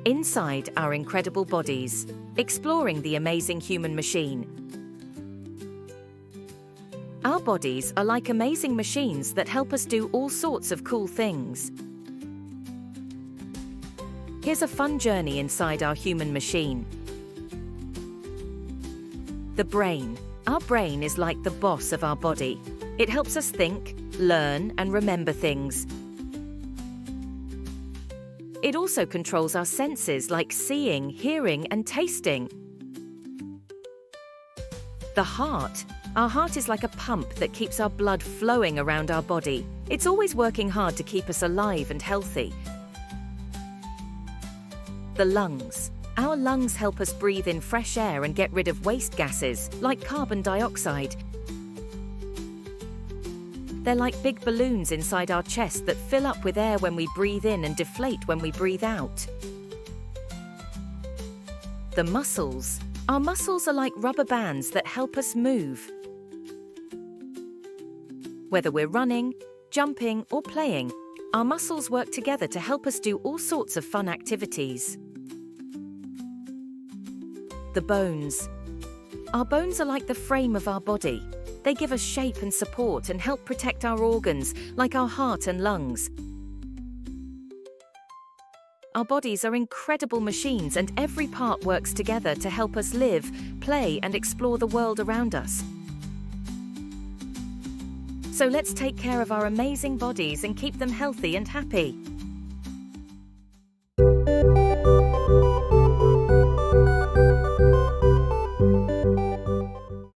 inside our incredible bodies, exploring the amazing human machine. Our bodies are like amazing machines that help us do all sorts of cool things. Here's a fun journey inside our human machine. The brain. Our brain is like the boss of our body. It helps us think, learn, and remember things. It also controls our senses like seeing, hearing, and tasting. The heart. Our heart is like a pump that keeps our blood flowing around our body. It's always working hard to keep us alive and healthy. The lungs. Our lungs help us breathe in fresh air and get rid of waste gases, like carbon dioxide. They're like big balloons inside our chest that fill up with air when we breathe in and deflate when we breathe out. The muscles. Our muscles are like rubber bands that help us move. Whether we're running, jumping, or playing, our muscles work together to help us do all sorts of fun activities. The bones. Our bones are like the frame of our body. They give us shape and support and help protect our organs, like our heart and lungs. Our bodies are incredible machines, and every part works together to help us live, play, and explore the world around us. So let's take care of our amazing bodies and keep them healthy and happy.